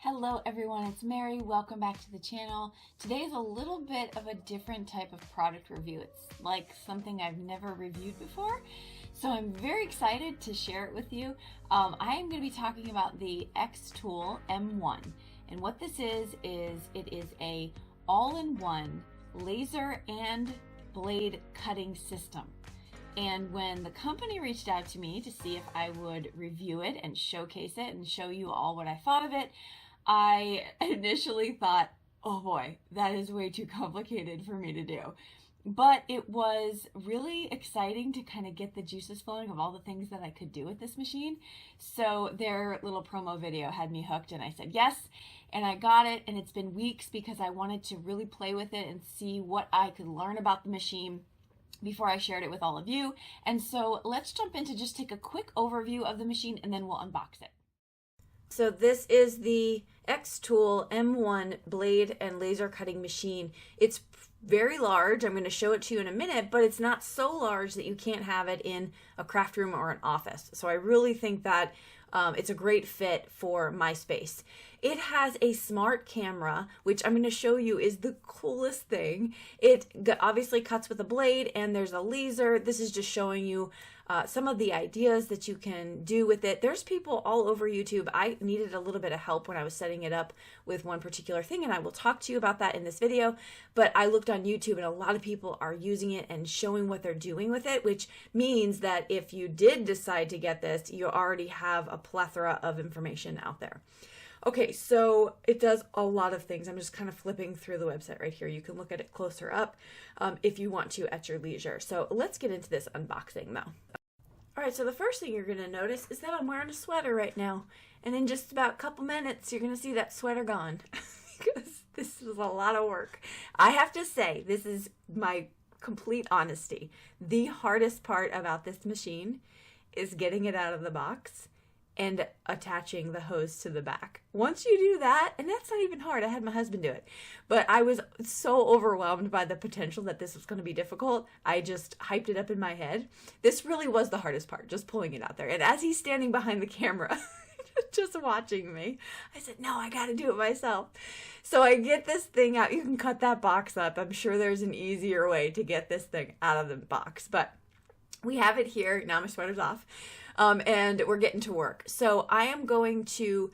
Hello everyone, it's Mary. Welcome back to the channel. Today is a little bit of a different type of product review. It's like something I've never reviewed before, so I'm very excited to share it with you. I am going to be talking about the xTool M1, and what this is it is a all-in-one laser and blade cutting system. And when the company reached out to me to see if I would review it and showcase it and show you all what I thought of it, I initially thought, oh boy, that is way too complicated for me to do. But it was really exciting to kind of get the juices flowing of all the things that I could do with this machine. So their little promo video had me hooked, and I said yes, and I got it, and it's been weeks because I wanted to really play with it and see what I could learn about the machine before I shared it with all of you. And so let's jump in to just take a quick overview of the machine, and then we'll unbox it. So this is the xTool M1 blade and laser cutting machine. It's very large. I'm going to show it to you in a minute, but it's not so large that you can't have it in a craft room or an office. So I really think that it's a great fit for my space. It has a smart camera, which I'm going to show you is the coolest thing. It obviously cuts with a blade, and there's a laser. This is just showing you some of the ideas that you can do with it. There's people all over YouTube. I needed a little bit of help when I was setting it up with one particular thing, and I will talk to you about that in this video. But I looked on YouTube, and a lot of people are using it and showing what they're doing with it, which means that if you did decide to get this, you already have a plethora of information out there. Okay, so it does a lot of things. I'm just kind of flipping through the website right here. You can look at it closer up if you want to at your leisure. So let's get into this unboxing though. All right, so the first thing you're going to notice is that I'm wearing a sweater right now. And in just about a couple minutes, you're going to see that sweater gone because this is a lot of work. I have to say, this is my complete honesty. The hardest part about this machine is getting it out of the box and attaching the hose to the back. Once you do that, and that's not even hard, I had my husband do it, but I was so overwhelmed by the potential that this was going to be difficult, I just hyped it up in my head. This really was the hardest part, just pulling it out there. And as he's standing behind the camera, just watching me, I said, no, I got to do it myself. So I get this thing out. You can cut that box up. I'm sure there's an easier way to get this thing out of the box, but we have it here. Now my sweater's off. And we're getting to work. So I am going to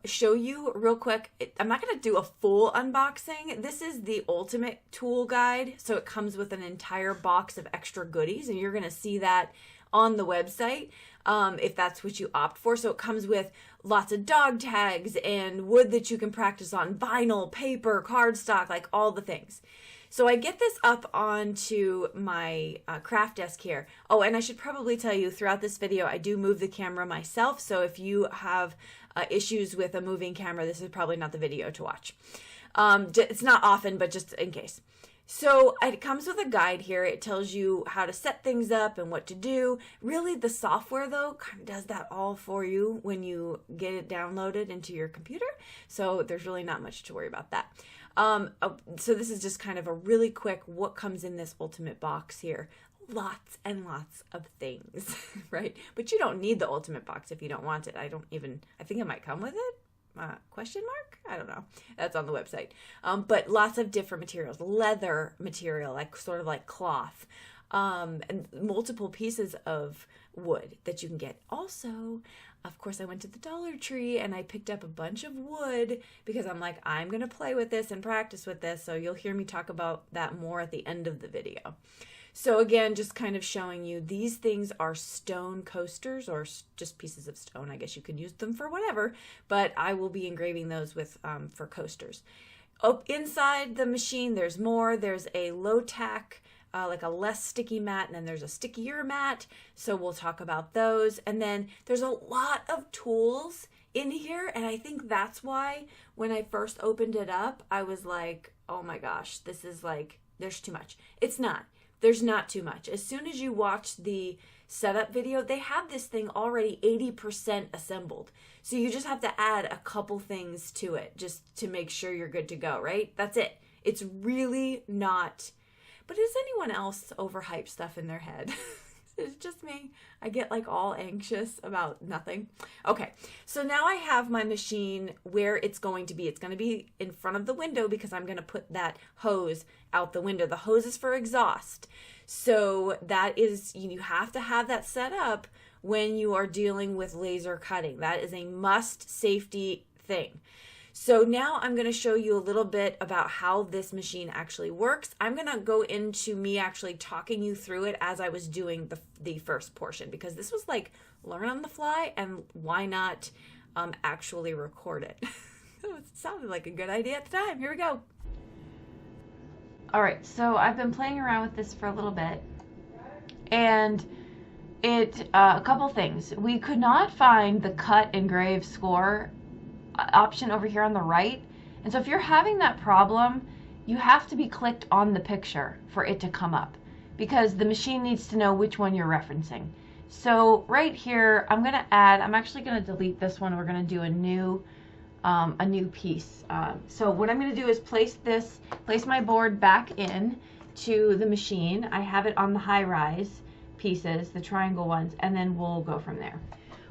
show you real quick. I'm not going to do a full unboxing. This is the ultimate tool guide. So it comes with an entire box of extra goodies, and you're going to see that on the website if that's what you opt for. So it comes with lots of dog tags and wood that you can practice on, vinyl, paper, cardstock, like all the things. So I get this up onto my craft desk here. Oh, and I should probably tell you throughout this video, I do move the camera myself. So if you have issues with a moving camera, this is probably not the video to watch. It's not often, but just in case. So it comes with a guide here. It tells you how to set things up and what to do. Really, the software, though, kind of does that all for you when you get it downloaded into your computer. So there's really not much to worry about that. So this is just kind of a really quick what comes in this ultimate box here. Lots and lots of things, right? But you don't need the ultimate box if you don't want it. I think it might come with it. Question mark? I don't know. That's on the website. But lots of different materials, leather material, like sort of like cloth, and multiple pieces of wood that you can get. Also, of course, I went to the Dollar Tree and I picked up a bunch of wood because I'm like, I'm going to play with this and practice with this. So you'll hear me talk about that more at the end of the video. So again, just kind of showing you these things are stone coasters, or just pieces of stone. I guess you could use them for whatever, but I will be engraving those with for coasters. Inside the machine, there's more. There's a low tack, like a less sticky mat, and then there's a stickier mat. So we'll talk about those. And then there's a lot of tools in here, and I think that's why when I first opened it up, I was like, oh my gosh, this is like, there's too much. It's not. There's not too much. As soon as you watch the setup video, they have this thing already 80% assembled. So you just have to add a couple things to it just to make sure you're good to go, right? That's it. It's really not. But does anyone else overhype stuff in their head? It's just me. I get like all anxious about nothing. Okay, so now I have my machine where it's going to be. It's going to be in front of the window because I'm going to put that hose out the window. The hose is for exhaust. So that is, you have to have that set up when you are dealing with laser cutting. That is a must safety thing. So now I'm going to show you a little bit about how this machine actually works. I'm going to go into me actually talking you through it as I was doing the first portion, because this was like learn on the fly, and why not actually record it? It sounded like a good idea at the time. Here we go. All right, so I've been playing around with this for a little bit, and a couple things. We could not find the cut, engrave, score option over here on the right, and so if you're having that problem, you have to be clicked on the picture for it to come up, because the machine needs to know which one you're referencing. So right here, I'm actually going to delete this one. We're going to do a new piece. So what I'm going to do is place my board back in to the machine. I have it on the high rise pieces, the triangle ones, and then we'll go from there.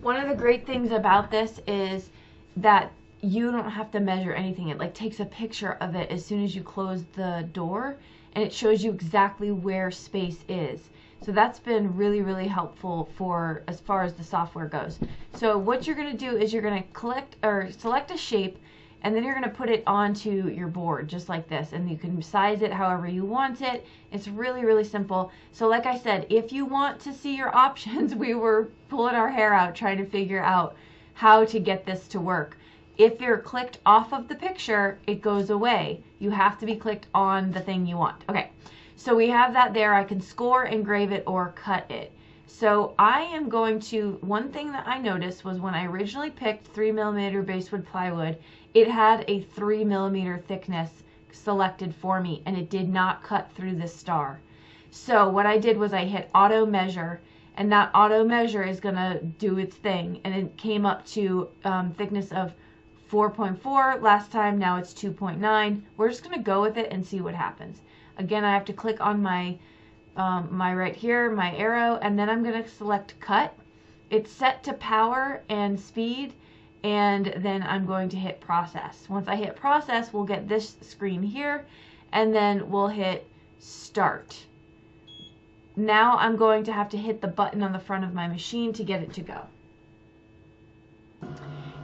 One of the great things about this is that you don't have to measure anything. It like takes a picture of it as soon as you close the door, and it shows you exactly where space is. So that's been really, really helpful for as far as the software goes. So what you're going to do is you're going to select a shape, and then you're going to put it onto your board just like this, and you can size it however you want it. It's really, really simple. So like I said, if you want to see your options, we were pulling our hair out trying to figure out how to get this to work. If you're clicked off of the picture, it goes away. You have to be clicked on the thing you want. Okay, so we have that there. I can score, engrave it, or cut it. So I am going to, one thing that I noticed was when I originally picked 3mm basswood plywood, it had a 3mm thickness selected for me, and it did not cut through this star. So what I did was I hit auto measure, and that auto measure is going to do its thing, and it came up to thickness of 4.4 last time. Now it's 2.9. We're just going to go with it and see what happens. Again, I have to click on my right here, my arrow, and then I'm going to select cut. It's set to power and speed, and then I'm going to hit process. Once I hit process, we'll get this screen here, and then we'll hit start. Now I'm going to have to hit the button on the front of my machine to get it to go.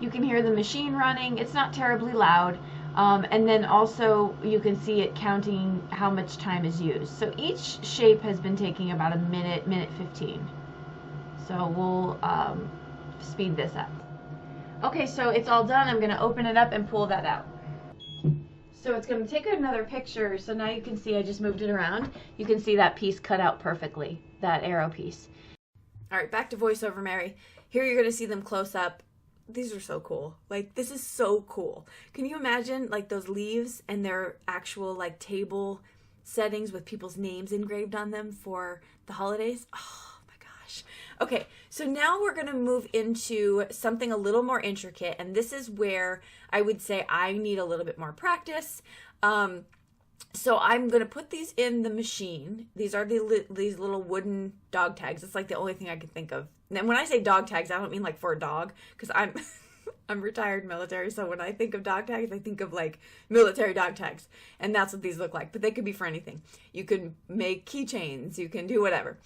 You can hear the machine running. It's not terribly loud. And then also you can see it counting how much time is used. So each shape has been taking about a minute, minute 15. So we'll speed this up. Okay, so it's all done. I'm going to open it up and pull that out. So it's going to take another picture. So now you can see I just moved it around. You can see that piece cut out perfectly, that arrow piece. All right, back to voiceover, Mary. Here you're going to see them close up. These are so cool. Like, this is so cool. Can you imagine like those leaves and their actual like table settings with people's names engraved on them for the holidays? Oh my gosh. Okay, so now we're going to move into something a little more intricate, and this is where I would say I need a little bit more practice. So I'm going to put these in the machine. These are these little wooden dog tags. It's like the only thing I can think of. And when I say dog tags, I don't mean like for a dog, because I'm retired military. So when I think of dog tags, I think of like military dog tags. And that's what these look like. But they could be for anything. You can make keychains. You can do whatever.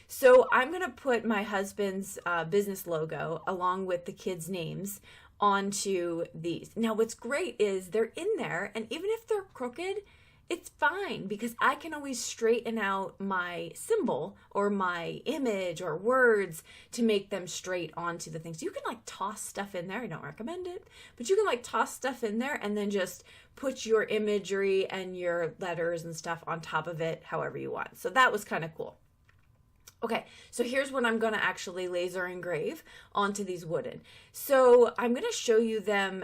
So I'm going to put my husband's business logo along with the kids' names onto these. Now what's great is they're in there, and even if they're crooked, it's fine, because I can always straighten out my symbol or my image or words to make them straight onto the things. You can like toss stuff in there. I don't recommend it, but you can like toss stuff in there and then just put your imagery and your letters and stuff on top of it however you want. So that was kind of cool. Okay, so here's what I'm going to actually laser engrave onto these wooden. So I'm going to show you them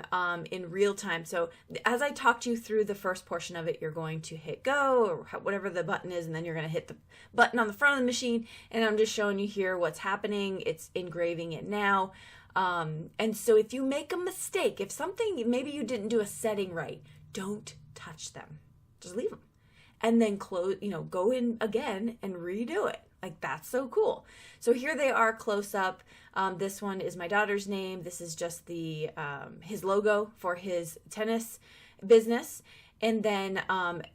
in real time. So as I talked you through the first portion of it, you're going to hit go or whatever the button is, and then you're going to hit the button on the front of the machine, and I'm just showing you here what's happening. It's engraving it now. And so if you make a mistake, if something, maybe you didn't do a setting right, don't touch them. Just leave them. And then close, go in again and redo it. Like, that's so cool. So here they are close up. This one is my daughter's name. This is just the his logo for his tennis business. And then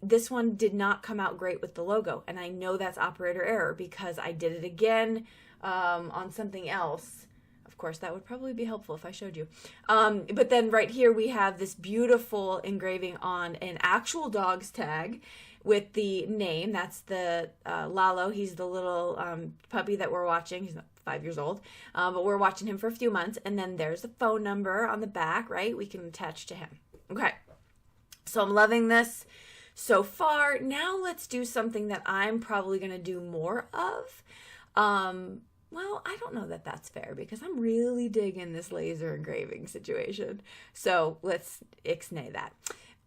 this one did not come out great with the logo. And I know that's operator error because I did it again on something else. Of course, that would probably be helpful if I showed you. But then right here we have this beautiful engraving on an actual dog's tag with the name. That's the Lalo. He's the little puppy that we're watching. He's not 5 years old, but we're watching him for a few months. And then there's the phone number on the back, right? We can attach to him. Okay. So I'm loving this so far. Now let's do something that I'm probably going to do more of. Well, I don't know that that's fair because I'm really digging this laser engraving situation. So let's ixnay that.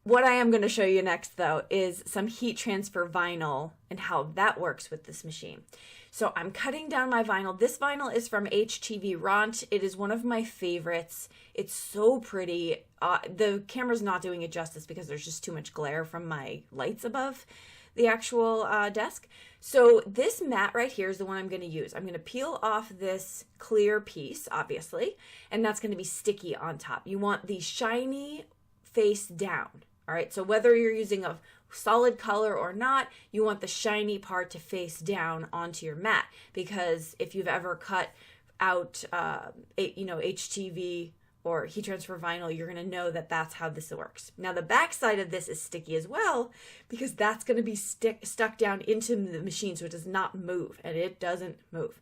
What I am going to show you next, though, is some heat transfer vinyl and how that works with this machine. So I'm cutting down my vinyl. This vinyl is from HTV. It is one of my favorites. It's so pretty. The camera's not doing it justice because there's just too much glare from my lights above the actual desk. So this mat right here is the one I'm going to use. I'm going to peel off this clear piece, obviously, and that's going to be sticky on top. You want the shiny face down. All right, so whether you're using a solid color or not, you want the shiny part to face down onto your mat, because if you've ever cut out, HTV or heat transfer vinyl, you're going to know that that's how this works. Now, the back side of this is sticky as well, because that's going to be stuck down into the machine, so it does not move, and it doesn't move.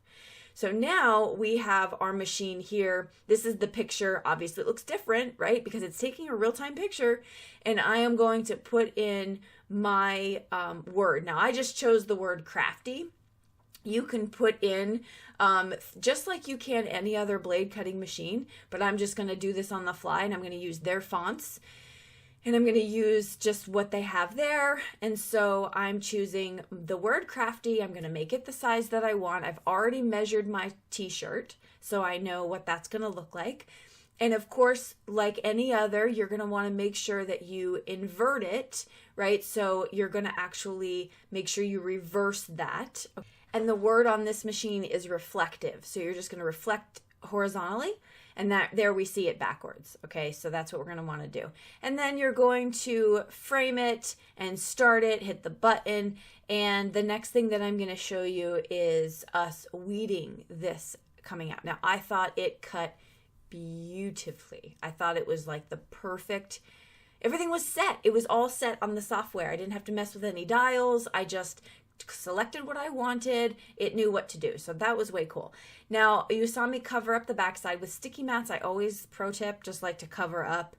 So now we have our machine here. This is the picture. Obviously, it looks different, right? Because it's taking a real-time picture, and I am going to put in my word. Now, I just chose the word crafty. You can put in just like you can any other blade cutting machine, but I'm just going to do this on the fly, and I'm going to use their fonts, and I'm going to use just what they have there. And so I'm choosing the word crafty. I'm going to make it the size that I want. I've already measured my t-shirt, so I know what that's going to look like. And of course, like any other, you're going to want to make sure that you invert it, right? So you're going to actually make sure you reverse that. And the word on this machine is reflective. So you're just going to reflect horizontally, and that there we see it backwards. Okay, so that's what we're going to want to do. And then you're going to frame it and start it, hit the button. And the next thing that I'm going to show you is us weeding this coming out. Now, I thought it cut beautifully. I thought it was like the perfect, everything was set. It was all set on the software. I didn't have to mess with any dials. I just selected what I wanted. It knew what to do. So that was way cool. Now, you saw me cover up the backside with sticky mats. I always, pro tip, just like to cover up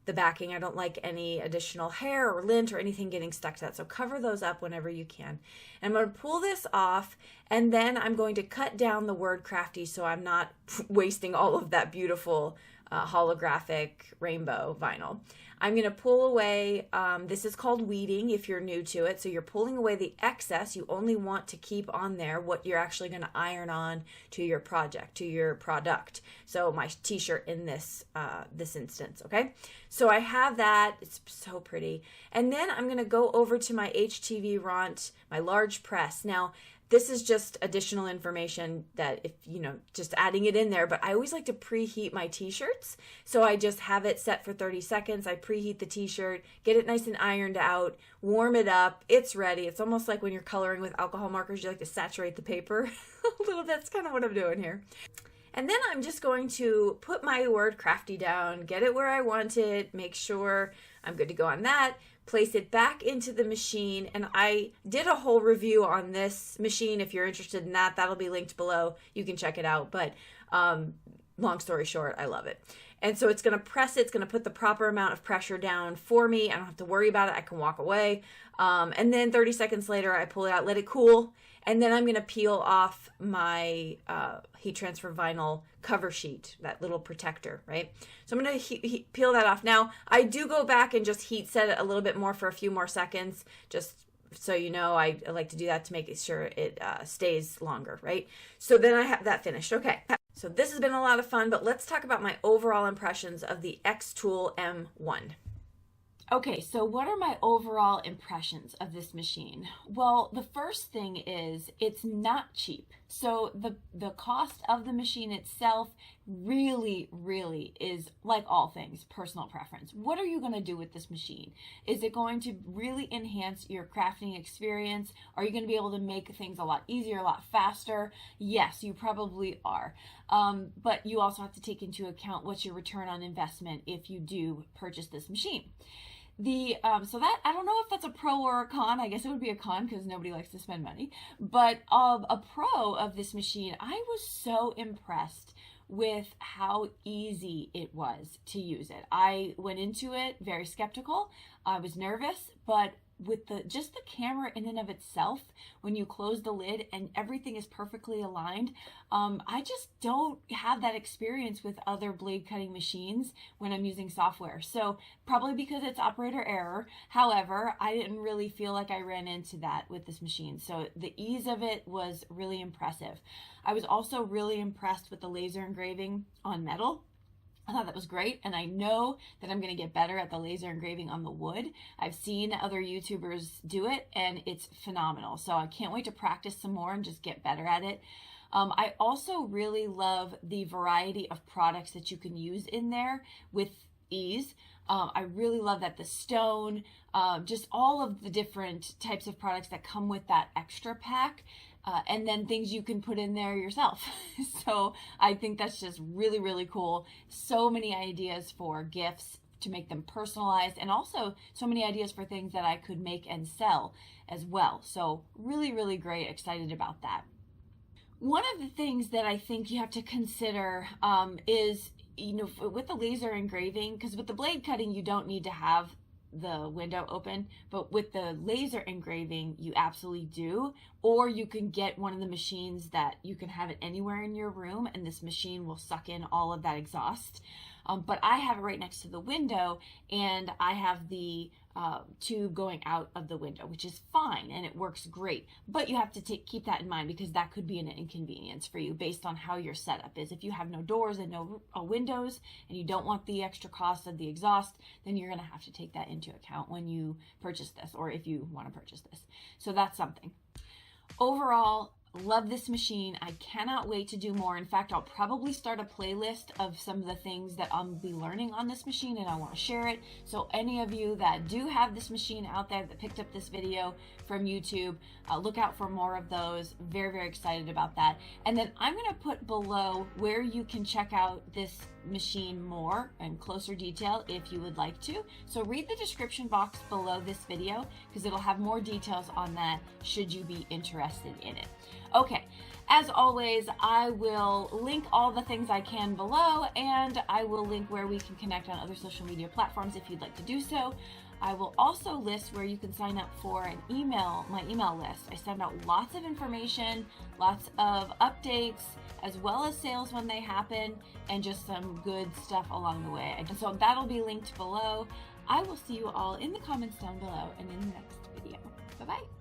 the backing. I don't like any additional hair or lint or anything getting stuck to that. So cover those up whenever you can. And I'm going to pull this off, and then I'm going to cut down the word crafty so I'm not wasting all of that beautiful holographic rainbow vinyl. I'm going to pull away, this is called weeding if you're new to it. So you're pulling away the excess. You only want to keep on there what you're actually going to iron on to your project, to your product. So my t-shirt in this instance, okay? So I have that. It's so pretty. And then I'm going to go over to my HTV Ront, my large press. Now, this is just additional information that if, just adding it in there, but I always like to preheat my t-shirts. So I just have it set for 30 seconds. I preheat the t-shirt, get it nice and ironed out, warm it up. It's ready. It's almost like when you're coloring with alcohol markers, you like to saturate the paper a little. That's kind of what I'm doing here. And then I'm just going to put my word crafty down, get it where I want it, make sure I'm good to go on that, place it back into the machine. And I did a whole review on this machine. If you're interested in that, that'll be linked below. You can check it out. But long story short, I love it. And so it's going to press it. It's going to put the proper amount of pressure down for me. I don't have to worry about it. I can walk away. And then 30 seconds later, I pull it out, let it cool. And then I'm going to peel off my heat transfer vinyl cover sheet, that little protector, right? So I'm going to peel that off. Now, I do go back and just heat set it a little bit more for a few more seconds, just so you know. I like to do that to make sure it stays longer, right? So then I have that finished. Okay, so this has been a lot of fun, but let's talk about my overall impressions of the xTool M1. Okay, so what are my overall impressions of this machine? Well, the first thing is it's not cheap. So the cost of the machine itself really is, like all things, personal preference. What are you going to do with this machine? Is it going to really enhance your crafting experience? Are you going to be able to make things a lot easier, a lot faster? Yes, you probably are. But you also have to take into account what's your return on investment if you do purchase this machine. So that, I don't know if that's a pro or a con. I guess it would be a con because nobody likes to spend money. But a pro of this machine, I was so impressed with how easy it was to use it. I went into it very skeptical. I was nervous, but with just the camera in and of itself, when you close the lid and everything is perfectly aligned, I just don't have that experience with other blade cutting machines when I'm using software. So probably because it's operator error. However, I didn't really feel like I ran into that with this machine. So the ease of it was really impressive. I was also really impressed with the laser engraving on metal. I thought that was great, and I know that I'm going to get better at the laser engraving on the wood. I've seen other YouTubers do it, and it's phenomenal. So I can't wait to practice some more and just get better at it. I also really love the variety of products that you can use in there with ease. I really love that the stone, just all of the different types of products that come with that extra pack. And then things you can put in there yourself. So I think that's just really cool. So many ideas for gifts to make them personalized, and also so many ideas for things that I could make and sell as well. So really great, excited about that. One of the things that I think you have to consider is, with the laser engraving, because with the blade cutting, you don't need to have the window open, but with the laser engraving you absolutely do. Or you can get one of the machines that you can have it anywhere in your room, and this machine will suck in all of that exhaust. But I have it right next to the window, and I have the tube going out of the window, which is fine, and it works great. But you have to keep that in mind, because that could be an inconvenience for you based on how your setup is. If you have no doors and no windows, and you don't want the extra cost of the exhaust, then you're going to have to take that into account when you purchase this, or if you want to purchase this. So that's something. Overall, love this machine. I cannot wait to do more. In fact, I'll probably start a playlist of some of the things that I'll be learning on this machine, and I want to share it. So any of you that do have this machine out there that picked up this video from YouTube, look out for more of those. Very excited about that. And then I'm going to put below where you can check out this machine more and closer detail if you would like to. So read the description box below this video, because it'll have more details on that should you be interested in it. Okay, as always, I will link all the things I can below, and I will link where we can connect on other social media platforms if you'd like to do so. I will also list where you can sign up for my email list. I send out lots of information, lots of updates, as well as sales when they happen, and just some good stuff along the way. And so that'll be linked below. I will see you all in the comments down below and in the next video. Bye-bye.